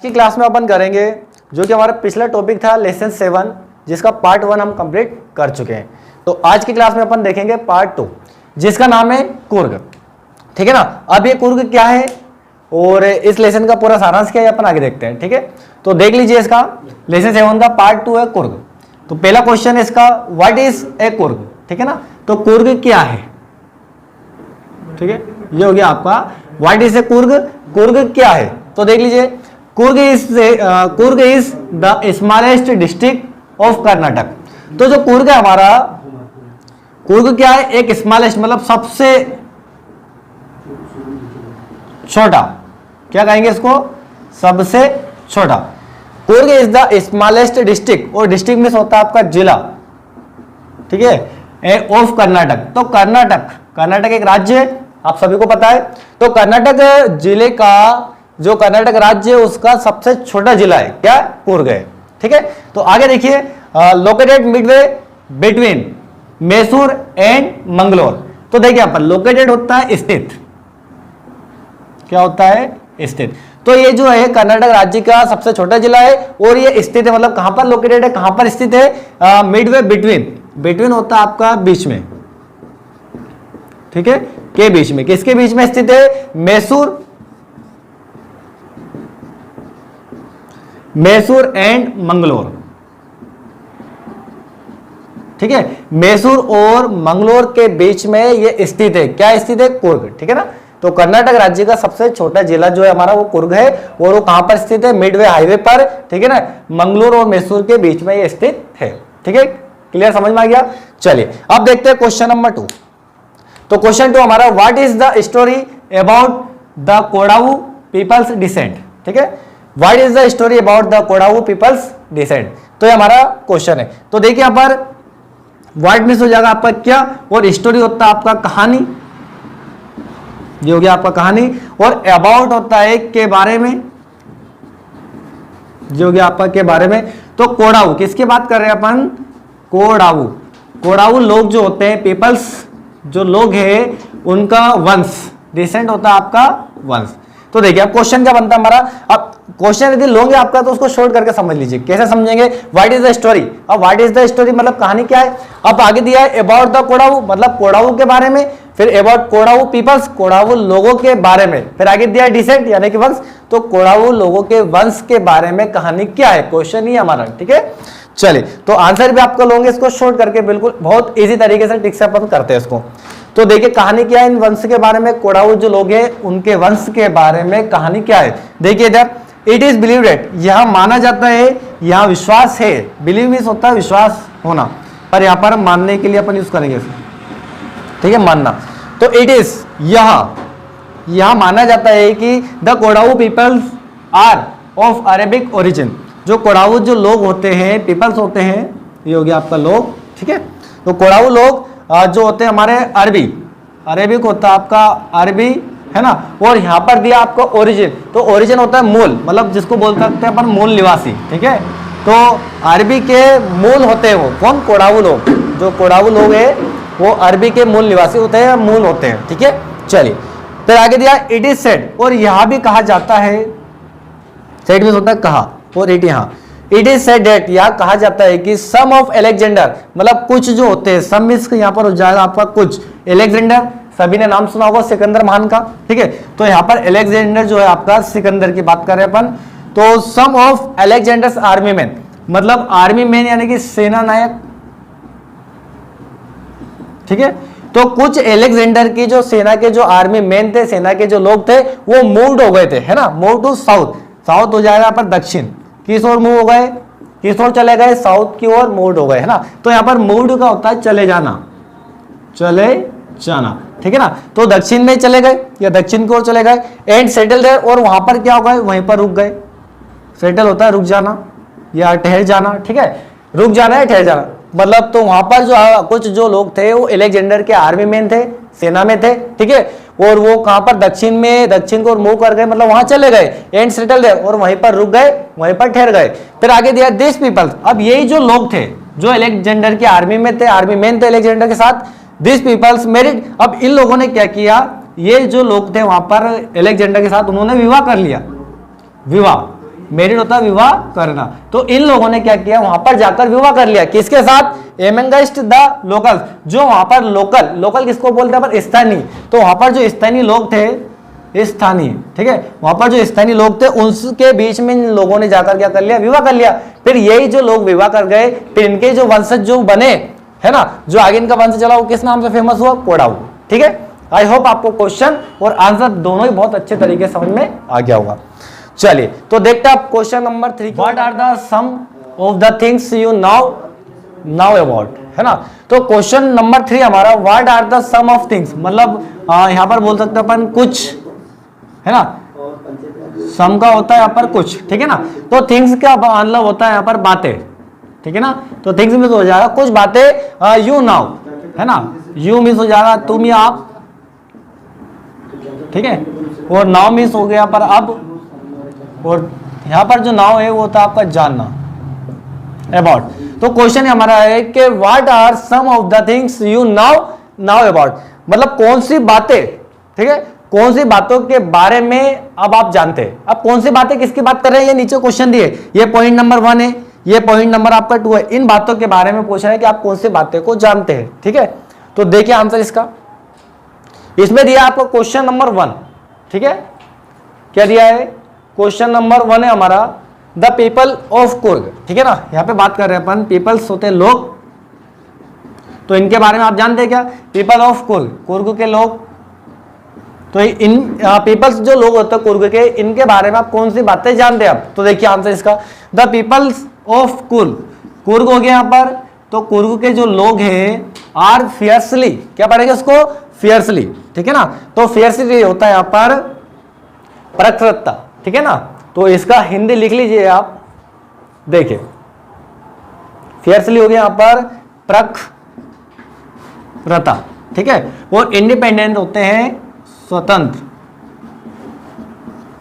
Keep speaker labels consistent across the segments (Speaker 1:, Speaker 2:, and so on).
Speaker 1: की क्लास में अपन करेंगे जो कि हमारा पिछला टॉपिक था लेसन 7, जिसका पार्ट 1 हम कंप्लीट कर चुके हैं। तो आज की क्लास में अपन देखेंगे पार्ट 2, जिसका नाम है कुर्ग। ठीक है ना। अब ये कुर्ग क्या है और इस लेसन का पूरा सारांश क्या है अपन आगे देखते हैं। ठीक है, तो देख लीजिए इसका लेसन 7 का पार्ट 2 है कुर्ग। तो पहला क्वेश्चन है इसका, व्हाट इज ए कुर्ग। ठीक है ना, तो कुर्ग क्या है। ठीक है, ये हो गया आपका what is a Coorg. Coorg क्या है तो देख लीजिए, Coorg is the smallest district of Karnataka. तो जो कुर्ग है हमारा, कुर्ग क्या है, एक स्मॉलेस्ट मतलब सबसे छोटा, क्या कहेंगे इसको, सबसे छोटा। Coorg is the smallest district, और डिस्ट्रिक्ट में होता है आपका जिला। ठीक है, ऑफ कर्नाटक। तो कर्नाटक एक राज्य है, आप सभी को पता है। तो कर्नाटक जिले का, जो कर्नाटक राज्य है उसका सबसे छोटा जिला है क्या, कुर्ग है। ठीक है, तो आगे देखिए, located Midway between Mysore and Mangalore. तो देखिए यहाँ पर लोकेटेड होता है स्थित, क्या होता है, स्थित। तो ये जो है कर्नाटक राज्य का सबसे छोटा जिला है और ये स्थित है, मतलब कहां पर लोकेटेड है, कहां पर स्थित है, मिडवे बिटवीन होता है आपका बीच में। ठीक है, के बीच में, किसके बीच में स्थित है, मैसूर एंड मंगलोर। ठीक है, मैसूर और मंगलोर के बीच में ये स्थित है, क्या स्थित है, कुर्ग। ठीक है ना, तो कर्नाटक राज्य का सबसे छोटा जिला जो है हमारा वो कुर्ग है, और वो कहां पर स्थित है, मिडवे हाईवे पर। ठीक है ना, मंगलोर और मैसूर के बीच में ये स्थित है। ठीक है, क्लियर, समझ में आ गया। चलिए अब देखते हैं क्वेश्चन नंबर 2। तो क्वेश्चन 2 हमारा, what is the story about the Kodava people's descent. ठीक है, what is the story about the Kodava people's descent, तो ये हमारा क्वेश्चन है। तो देखिए यहाँ पर व्हाट मिस हो जाएगा आपका क्या, और स्टोरी होता है आपका कहानी, ये हो गया आपका कहानी, और अबाउट होता है के बारे में, जो हो गया आपका के बारे में। तो कोडाऊ किसकी बात कर रहे हैं अपन, कोडाऊ लोग जो होते हैं, पीपल्स जो लोग हैं उनका वंश, डिसेंट होता है आपका वंश। तो देखिए अब क्वेश्चन क्या बनता है हमारा, अब क्वेश्चन यदि लोगे आपका तो उसको शॉर्ट करके समझ लीजिए, कैसे समझेंगे, व्हाट इज द स्टोरी। अब व्हाट इज द स्टोरी मतलब कहानी क्या है। अब आगे दिया है अबाउट द कोडाऊ, मतलब कोडाऊ के बारे में, फिर अबाउट कोडाऊ पीपल्स, कोडाऊ लोगों के बारे में, फिर आगे दिया है डिसेंट यानी कि वंश। तो कोडाऊ लोगों के वंश के बारे में कहानी क्या है, क्वेश्चन ही हमारा। ठीक है, चलिए तो आंसर भी आपको लोगे इसको शॉर्ट करके, बिल्कुल बहुत इजी तरीके से, ठीक से अपन करते हैं इसको। तो देखिए कहानी क्या है, इन वंश के बारे में, कोडाऊ जो लोग हैं उनके वंश के बारे में कहानी क्या है। देखिए इधर, इट इज बिलीव्ड दैट, यह माना जाता है, यह विश्वास है, बिलीव मींस होता है विश्वास होना, पर यहां पर मानने के लिए अपन यूज करेंगे। ठीक है, मानना। तो इट इज, यह माना जाता है कि the Kodava people's are of Arabic origin, जो कोडाऊ जो लोग होते हैं, पीपल्स होते हैं, ये हो गया आपका लोग। ठीक है, तो कोडाऊ लोग जो होते हैं हमारे अरेबिक होता है आपका अरबी, है ना। और यहाँ पर दिया आपको ओरिजिन, तो ओरिजिन होता है मूल, मतलब जिसको बोल सकते हैं अपन मूल निवासी। ठीक है, तो अरबी के मूल होते हैं वो कौन, कोडाऊ लोग। जो कोडाऊ लोग हैं वो अरबी के मूल निवासी होते हैं, मूल होते हैं। ठीक है, चलिए फिर आगे दिया इट इज सेड, और यहाँ भी कहा जाता है, सेड में होता है कहा, और इट यहाँ इट इज सेड दैट, यह कहा जाता है कि सम ऑफ अलेक्जेंडर, मतलब कुछ जो होते हैं, सम इसका यहाँ पर हो जाएगा आपका कुछ, अलेक्जेंडर सभी ने नाम सुना होगा सिकंदर महान का। ठीक है, तो यहाँ पर अलेक्जेंडर जो है आपका सिकंदर की बात कर रहे हैं अपन। तो सम ऑफ अलेक्जेंडर्स आर्मी मैन, मतलब आर्मी मैन यानी कि सेना नायक। ठीक है, तो कुछ अलेक्जेंडर की जो सेना के जो आर्मी मैन थे, सेना के जो लोग थे, वो मूव्ड हो गए थे, है ना। मूव टू साउथ, साउथ हो जाएगा पर दक्षिण, किस ओर मूव हो गए, किस ओर चले गए, साउथ की ओर मूव्ड हो गए, है ना। तो यहाँ पर मूव्ड का होता है चले जाना, चले जाना। ठीक है ना, तो दक्षिण में चले गए या दक्षिण की ओर चले गए, एंड सेटल देयर, और वहां पर क्या हो गए, वहीं पर रुक गए। सेटल होता है रुक जाना या ठहर जाना। ठीक है, रुक जाना है ठहर जाना, मतलब तो वहां पर जो कुछ जो लोग थे वो अलेक्जेंडर के आर्मी मैन थे, सेना में थे। ठीक है, और वो कहां पर दक्षिण को मूव कर गए, मतलब वहां चले गए, एंड सेटल देयर, और वहीं पर रुक गए, वहीं पर ठहर गए। फिर आगे दिया दिस पीपल्स, अब यही जो लोग थे जो अलेक्जेंडर के आर्मी में थे, आर्मी मैन थे अलेक्जेंडर के साथ, दिस पीपल्स मैरिड। अब इन लोगों ने क्या किया, ये जो लोग थे वहां पर अलेक्जेंडर के साथ उन्होंने विवाह कर लिया, विवाह। मैरिड होता है विवाह करना। तो इन लोगों ने क्या किया, वहां पर जाकर विवाह कर लिया। किसके साथ? एमंगस्ट द लोकल, जो वहां पर लोकल, लोकल किसको बोलते हैं पर स्थानीय। तो वहां पर जो स्थानीय लोग थे, स्थानीय, ठीक है, वहां पर जो स्थानीय लोग थे उनके बीच में इन लोगों ने जाकर क्या कर लिया, विवाह कर लिया। फिर यही जो लोग विवाह कर गए, फिर इनके जो वंशज जो बने, है ना, जो आगे इनका वंश चला वो किस नाम से फेमस हुआ? कोडाऊ। ठीक है, आई होप आपको क्वेश्चन और आंसर दोनों ही बहुत अच्छे तरीके से समझ में आ गया होगा। चलिए तो देखते हैं आप question number 3, what are the some of the things you know about, है ना। तो क्वेश्चन नंबर 3 हमारा what are the some of things, मतलब यहां पर बोल सकते हैं अपन कुछ, है ना, सम का होता है यहाँ पर कुछ, ठीक है ना। तो थिंग्स का मतलब होता है यहाँ पर बातें, ठीक है ना। तो थिंग्स में हो जाएगा कुछ बातें, यू नाउ, है ना, यू मिस हो जाएगा तुम या आप, ठीक है, और नाउ मिस हो गया पर अब, और यहाँ पर जो नाउ है वो होता है आपका जानना, अबाउट। तो क्वेश्चन हमारा है कि what are some of the things you know about, मतलब कौन सी बातें, ठीक है, कौन सी बातों के बारे में अब आप जानते हैं। अब कौन सी बातें किसकी बात कर रहे हैं, ये नीचे क्वेश्चन दिए, ये पॉइंट नंबर 1 है, ये पॉइंट नंबर आपका 2 है। इन बातों के बारे में पूछ रहे हैं कि आप कौन सी बातें को जानते हैं, ठीक है। तो देखिए आंसर इसका, इसमें दिया आपको क्वेश्चन नंबर 1, ठीक है, क्या दिया है, क्वेश्चन नंबर 1 है हमारा द पीपल ऑफ कुर्ग, ठीक है ना। यहां पे बात कर रहे हैं अपन, पीपल्स होते हैं लोग, तो इनके बारे में आप जानते हैं क्या, पीपल ऑफ कुर्ग, कुर्ग के लोग। तो इन पीपल्स जो लोग होते हैं कुर्ग के, इनके बारे में आप कौन सी बातें जानते हैं आप। तो देखिए आंसर इसका, the peoples of Coorg, Coorg हो गया यहाँ पर। तो कुर्ग के जो लोग हैं आर फियर्सली, क्या पढ़ेगा इसको, फियर्सली, ठीक है ना। तो फियर्सली होता है यहाँ पर प्रखरता, ठीक है ना। तो इसका हिंदी लिख लीजिए आप, देखिए फियर्सली हो गया यहाँ पर प्रखरता, ठीक है। और इंडिपेंडेंट होते हैं स्वतंत्र,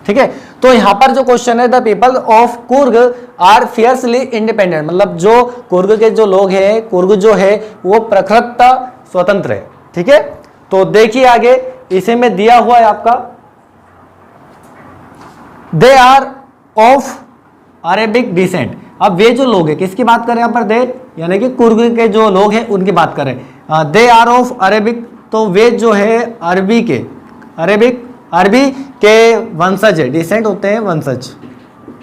Speaker 1: ठीक है। तो यहां पर जो क्वेश्चन है the people of Coorg are fiercely independent, मतलब जो कुर्ग के जो लोग हैं, कुर्ग जो है वो प्रखरता स्वतंत्र है, ठीक है। तो देखिए आगे इसे में दिया हुआ है आपका, they are of Arabic descent. अब वे जो लोग हैं किसकी बात करें यहाँ पर, दे यानी कि कुर्ग के जो लोग हैं उनकी बात करें, दे आर ऑफ अरेबिक, तो वे जो है अरबी के, अरबी के वंशज है, डिसेंट होते हैं वंशज,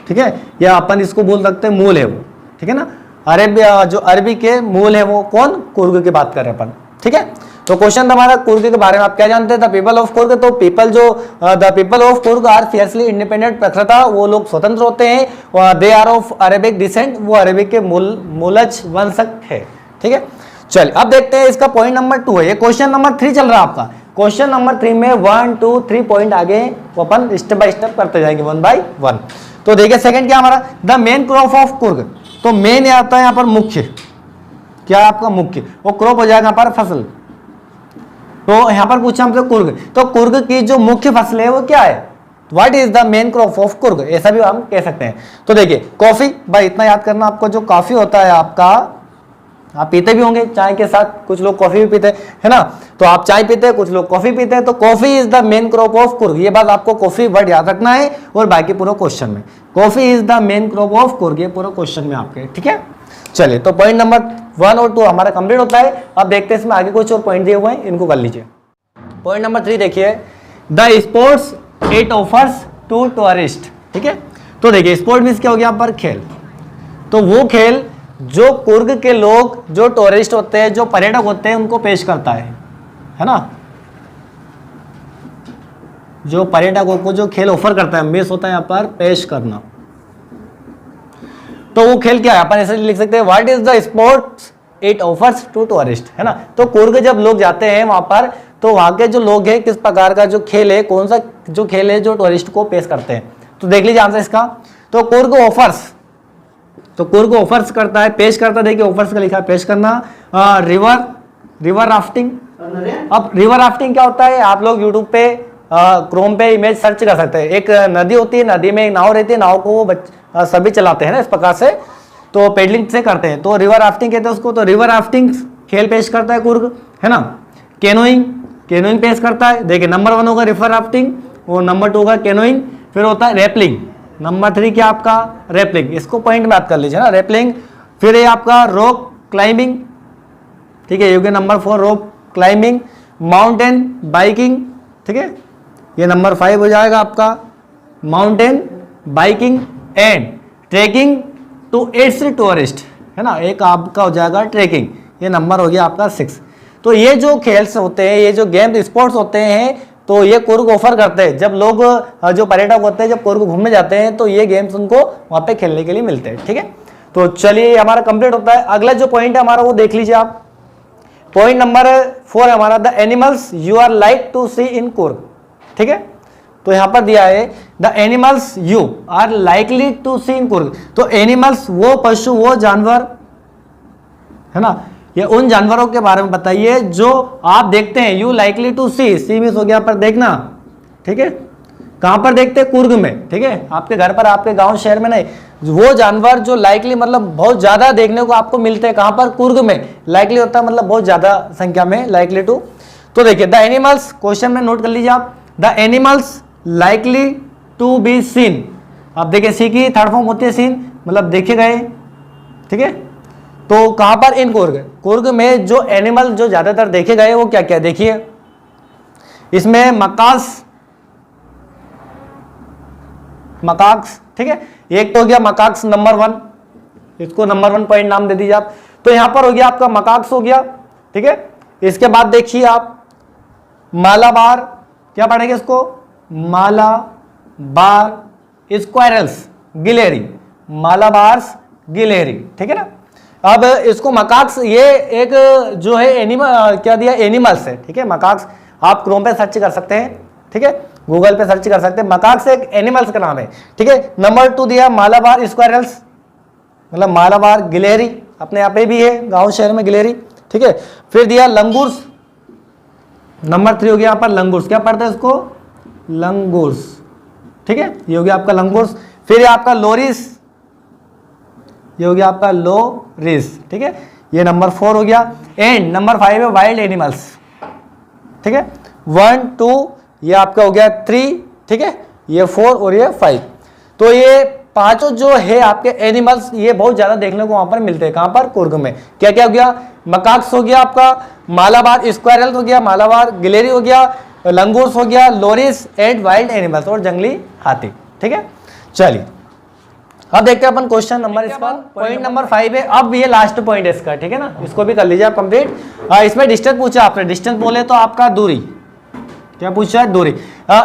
Speaker 1: ठीक है, या अपन इसको बोल सकते हैं मूल है वो, ठीक है ना। अरेबिया जो अरबी के मूल है वो कौन, कुर्ग की बात कर रहे हैं अपन, ठीक है। तो क्वेश्चन हमारा कुर्ग के बारे में आप क्या जानते हैं, द पीपल ऑफ कुर्ग। तो पीपल जो the people of Coorg are fiercely independent, प्रखरता, वो लोग स्वतंत्र होते हैं। They are of Arabic descent, वो अरेबिक के मूलज वंशज है, ठीक है। चलिए अब देखते हैं इसका पॉइंट नंबर 2 है, ये क्वेश्चन नंबर 3 चल रहा है आपका। क्वेश्चन नंबर 3 में 1 2 3 पॉइंट आगे वो अपन स्टेप बाय स्टेप करते जाएंगे 1 बाय 1। तो देखिए सेकंड क्या हमारा, the main crop of Coorg. तो मेन आता है यहाँ पर मुख्य, क्या आपका मुख्य, वो क्रॉप हो जाएगा यहाँ पर फसल। तो यहाँ पर पूछा हमसे कुर्ग, तो कुर्ग की जो मुख्य फसल है वो क्या है, what is the main crop of Coorg, ऐसा भी हम कह सकते हैं। तो देखिए कॉफी, भाई इतना याद करना आपको, जो कॉफी होता है आपका, आप पीते भी होंगे चाय के साथ, कुछ लोग कॉफी भी पीते हैं, है ना। तो आप चाय पीते हैं, कुछ लोग कॉफी पीते हैं। तो coffee is the main crop of Coorg, ये बात आपको कॉफी वर्ड याद रखना है, और बाकी पूरा क्वेश्चन में coffee is the main crop of Coorg, ये पूरा क्वेश्चन में आपके, ठीक है। चलिए तो पॉइंट नंबर 1 और 2 हमारा कंप्लीट होता है। अब देखते हैं इसमें आगे कुछ और पॉइंट दिए हुए हैं, इनको कर लीजिए। पॉइंट नंबर 3 देखिए, the sports it offers to tourist, ठीक है। तो देखिए स्पोर्ट मीन्स क्या हो गया यहाँ पर, खेल। तो वो खेल जो कुर्ग के लोग, जो टूरिस्ट होते हैं, जो पर्यटक होते हैं, उनको पेश करता है ना। जो पर्यटकों को जो खेल ऑफर करता है, मिस होता है यहाँ पर पेश करना। तो वो खेल क्या है, अपन ऐसे लिख सकते हैं, what is the sports it offers to tourist, है ना। तो कुर्ग जब लोग जाते हैं वहां पर, तो वहां के जो लोग हैं किस प्रकार का जो खेल है, कौन सा जो खेल है जो टूरिस्ट को पेश करते हैं। तो देख लीजिए आंसर इसका, तो कुर्ग ऑफर्स, तो कुर्ग ऑफर्स करता है, पेश करता है। देखिए ऑफर्स का लिखा है पेश करना। रिवर राफ्टिंग, अब रिवर राफ्टिंग क्या होता है, आप लोग यूट्यूब पे क्रोम पे इमेज सर्च कर सकते हैं। एक नदी होती है, नदी में एक नाव रहती है, नाव को वो सभी चलाते हैं ना इस प्रकार से, तो पेडलिंग से करते हैं, तो रिवर राफ्टिंग कहते हैं उसको। तो रिवर राफ्टिंग खेल पेश करता है कुर्ग, है ना। कैनोइंग, कैनोइंग पेश करता है। देखिए नंबर 1 होगा रिवर राफ्टिंग, और नंबर 2 होगा कैनोइंग, फिर होता है रैपलिंग, नंबर 3 क्या आपका रेपलिंग, इसको पॉइंट में याद कर लीजिए ना, रेपलिंग। फिर ये आपका रॉक क्लाइंबिंग, ठीक है, ये हो गया number 4 rock climbing. Mountain biking, ठीक है, ये नंबर 5 हो जाएगा आपका mountain biking and trekking to its tourist, है ना, एक आपका हो जाएगा ट्रेकिंग, ये नंबर हो गया आपका 6। तो ये जो खेल्स होते हैं, ये जो गेम स्पोर्ट्स होते हैं, तो ये कुर्ग ऑफर करते हैं। जब लोग जो पर्यटक होते हैं जब कुर्ग घूमने जाते हैं तो ये गेम्स उनको वहां पे खेलने के लिए मिलते हैं, ठीक है। तो चलिए हमारा कंप्लीट होता है। अगला जो पॉइंट है हमारा वो देख लीजिए आप, पॉइंट नंबर 4 है हमारा, the animals you are like to see in Coorg, ठीक है। तो यहां पर दिया है the animals you are likely to see in Coorg. तो एनिमल्स वो पशु, वो जानवर, है ना, ये उन जानवरों के बारे में बताइए जो आप देखते हैं। You likely to see miss हो गया पर देखना, ठीक है, कहां पर देखते हैं, कुर्ग में, ठीक है, आपके घर पर, आपके गांव शहर में नहीं। वो जानवर जो लाइकली मतलब बहुत ज्यादा देखने को आपको मिलते हैं, कहां पर, कुर्ग में। लाइकली होता है मतलब बहुत ज्यादा संख्या में, लाइकली टू। तो देखिए द एनिमल्स, क्वेश्चन में नोट कर लीजिए आप, the animals likely to be seen. अब देखिए सी की थर्ड फॉर्म होती है सीन, मतलब देखे गए, ठीक है। तो कहां पर, इन कुर्ग, कुर्ग में जो एनिमल जो ज्यादातर देखे गए वो क्या क्या देखिए, इसमें मकाक्स, ठीक है, एक तो हो गया मकाक्स नंबर 1, इसको नंबर 1 पॉइंट नाम दे दीजिए आप। तो यहां पर हो गया आपका मकाक्स हो गया, ठीक है। इसके बाद देखिए आप मालाबार, क्या पढ़ेंगे इसको, मालाबार स्क्वायरल्स गिलेरी, मालाबार्स गिलेरी, ठीक है ना। अब इसको मकाक्स, ये एक जो है एनिमल, क्या दिया, एनिमल्स है, ठीक है। मकाक्स आप क्रोम पे सर्च कर सकते हैं, ठीक है, गूगल पे सर्च कर सकते हैं। मकाक्स एक एनिमल्स का नाम है, ठीक है। नंबर 2 दिया मालाबार स्क्वायरल्स, मतलब मालाबार गिलेरी, अपने यहाँ पे भी है गांव शहर में गिलेरी, ठीक है। फिर दिया लंगूर्स, नंबर 3 हो गया यहाँ पर लंगूर्स, क्या पढ़ते हैं इसको, लंगूर्स, ठीक है, ये हो गया आपका लंगूर्स। फिर ये आपका लोरिस, ये हो गया आपका लोरिस, ठीक है, ये नंबर 4 हो गया। एंड नंबर 5 है वाइल्ड एनिमल्स, ठीक है, 1 2 ये आपका हो गया 3, ठीक है, ये 4 और ये 5। तो ये पांचों जो है आपके एनिमल्स, ये बहुत ज्यादा देखने को वहां पर मिलते हैं, कहां पर, कुर्ग में। क्या क्या हो गया, मकाक्स हो गया आपका, मालाबार स्क्वायरल हो गया, मालाबार गिलेरी हो गया, लंगूर्स हो गया, लोरिस एंड वाइल्ड एनिमल्स और जंगली हाथी, ठीक है। चलिए अब देखते हैं अपन क्वेश्चन नंबर, इसका पॉइंट नंबर 5 है। अब ये लास्ट पॉइंट है इसका, ठीक है ना, इसको भी कर लीजिए आप कंप्लीट। इसमें डिस्टेंस पूछा आपने, डिस्टेंस बोले तो आपका दूरी, क्या पूछा है, दूरी।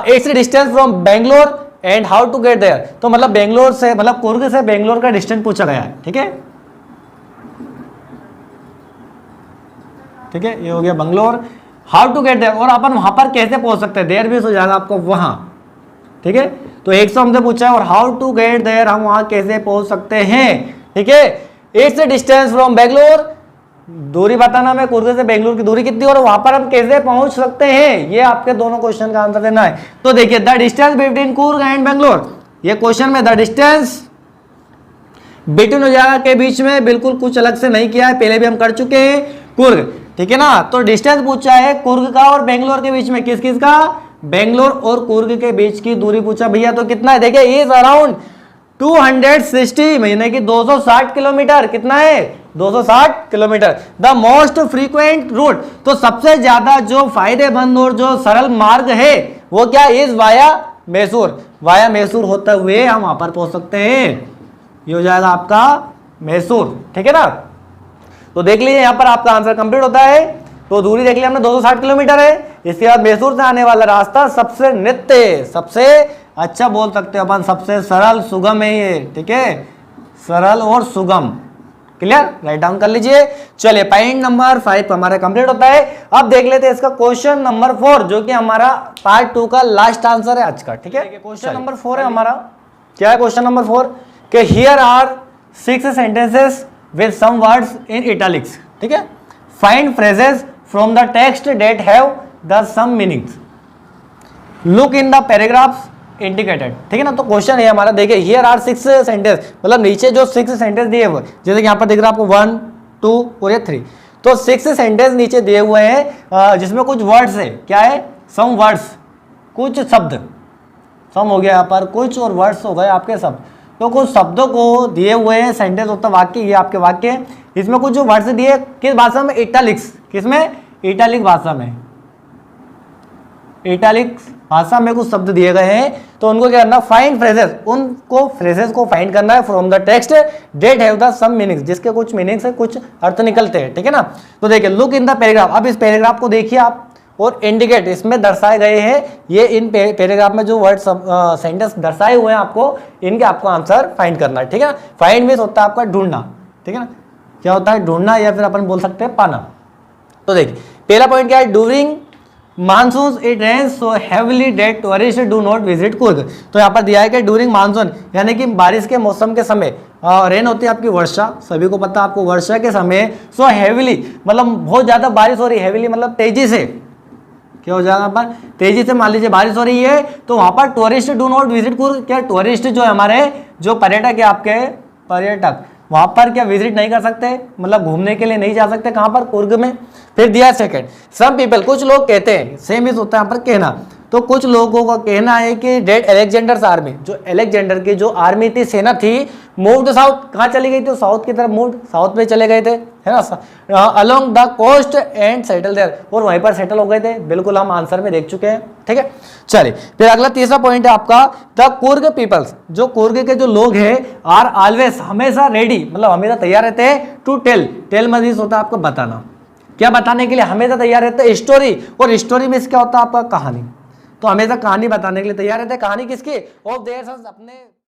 Speaker 1: It's distance from Bangalore and how to get there. तो मतलब बेंगलोर से, मतलब कुर्ग से बेंगलोर का डिस्टेंस पूछा गया है, ठीक है, ठीक है, ये हो गया Bangalore. How to get there, और अपन वहां पर कैसे पहुंच सकते हैं, देयर भी हो जाएगा आपको वहां, ठीक है। तो 100 हमसे पूछा है, और हाउ टू गेट देयर, हम वहां कैसे पहुंच सकते हैं, ठीक है। इट्स डिस्टेंस फ्रॉम बेंगलोर, दूरी बताना हमें, कुर्ग से बेंगलोर की दूरी कितनी, और वहां पर हम कैसे पहुंच सकते हैं, ये आपके दोनों क्वेश्चन का आंसर देना है। तो देखिए the distance between Coorg and Bangalore, ये क्वेश्चन में द डिस्टेंस बिटवीन हो जाएगा के बीच में, बिल्कुल कुछ अलग से नहीं किया है, पहले भी हम कर चुके हैं, कुर्ग, ठीक है ना। तो डिस्टेंस पूछा है कुर्ग का और बेंगलोर के बीच में, किस किस का, बेंगलोर और कुर्ग के बीच की दूरी पूछा भैया। तो कितना है, देखिए इज अराउंड 260, महीने की 260 किलोमीटर, कितना है, 260 kilometre. The most frequent route, तो सबसे ज्यादा जो फायदेमंद और जो सरल मार्ग है वो क्या, is via Mysore, via Mysore होते हुए हम वहां पर पहुंच सकते हैं, ये हो जाएगा आपका मैसूर, ठीक है ना। तो देख लीजिए यहां पर आपका आंसर कंप्लीट होता है। तो दूरी देख लिया हमने 260 किलोमीटर है। इसके बाद मैसूर से आने वाला रास्ता सबसे नित्य, सबसे अच्छा बोल सकते हो अपन, सबसे सरल सुगम है ये, ठीक है, सरल और सुगम, क्लियर, राइट डाउन कर लीजिए। चलिए पॉइंट नंबर 5 हमारा कंप्लीट होता है। अब देख लेते हैं इसका क्वेश्चन नंबर 4, जो कि हमारा पार्ट 2 का लास्ट आंसर है आज का, ठीक है। क्वेश्चन नंबर 4 है हमारा, क्या है क्वेश्चन नंबर 4, कि here are 6 sentences with some words in italics, ठीक है। Find phrases from the text that have the same meanings, look in the paragraphs indicated, ठीक है ना। तो क्वेश्चन है हमारा, देखिए हियर आर 6 सेंटेंस, मतलब नीचे जो 6 सेंटेंस दिए हुए, जैसे कि यहाँ पर दिख रहा है आपको 1 2 और ये 3, तो 6 सेंटेंस नीचे दिए हुए हैं जिसमें कुछ वर्ड्स है, क्या है, सम वर्ड्स, कुछ शब्द, सम हो गया यहाँ पर, कुछ और वर्ड्स हो गए आपके शब्द। तो कुछ शब्दों को दिए हुए हैं, सेंटेंस होता है वाक्य, ये आपके वाक्य है। इसमें कुछ जो वर्ड्स दिए किस भाषा में, इटैलिक्स, किसमें, इटैलिक भाषा में, इटैलिक भाषा में कुछ शब्द दिए गए हैं। तो उनको क्या करना, फाइंड फ्रेजेस, उनको फ्रेजेस को फाइंड करना है from the text that have the same meanings, जिसके कुछ मीनिंग से कुछ अर्थ निकलते हैं, ठीक है ना। तो देखिए लुक इन द पैराग्राफ, अब इस पैराग्राफ को देखिए आप और इंडिकेट, इसमें दर्शाए गए हैं ये इन पैराग्राफ में जो वर्ड सेंटेंस दर्शाए हुए हैं आपको, इनके आपको आंसर फाइंड करना है, ठीक है ना। फाइंड मीन्स होता है आपका ढूंढना, ठीक है ना, क्या होता है ढूंढना, या फिर अपन बोल सकते हैं पाना। तो देखिए पहला पॉइंट क्या है, during monsoon it rains so heavily that tourist do not visit Coorg. तो यहाँ पर दिया है कि ड्यूरिंग मानसून यानी कि बारिश के मौसम के समय, रेन होती है आपकी वर्षा, सभी को पता है आपको, वर्षा के समय सो हेविली मतलब बहुत ज्यादा बारिश हो रही है, हेविली मतलब तेजी से, क्या हो जाएगा पर तेजी से मान लीजिए बारिश हो रही है, तो वहां पर tourist do not visit Coorg, क्या टूरिस्ट जो है हमारे जो पर्यटक है आपके पर्यटक वहां पर क्या विजिट नहीं कर सकते, मतलब घूमने के लिए नहीं जा सकते, कहां पर, कुर्ग में। फिर दिया सेकंड, सम पीपल, कुछ लोग कहते हैं, सेम इज होता है यहाँ पर कहना, तो कुछ लोगों का कहना है कि डेट अलेक्जेंडर्स आर्मी, जो अलेक्जेंडर की जो आर्मी थी, सेना थी, मूव साउथ, कहाँ चली गई थी, साउथ की तरफ मूव, साउथ में चले गए थे, है ना, along the coast and settle there, और वहीं पर सेटल हो गए थे, बिल्कुल हम आंसर में देख चुके हैं, ठीक है। चलिए फिर अगला तीसरा पॉइंट है आपका, द कुर्ग पीपल्स, जो कुर्ग के जो लोग हैं, आर ऑलवेज, हमेशा रेडी, मतलब हमेशा तैयार रहते हैं, टू टेल, टेल मतलब होता है आपको बताना, क्या बताने के लिए हमेशा तैयार रहते हैं, स्टोरी, और स्टोरी में क्या होता है आपका कहानी, तो हमेशा कहानी बताने के लिए तैयार रहते हैं, कहानी किसकी, ऑफ देयर सन्स, अपने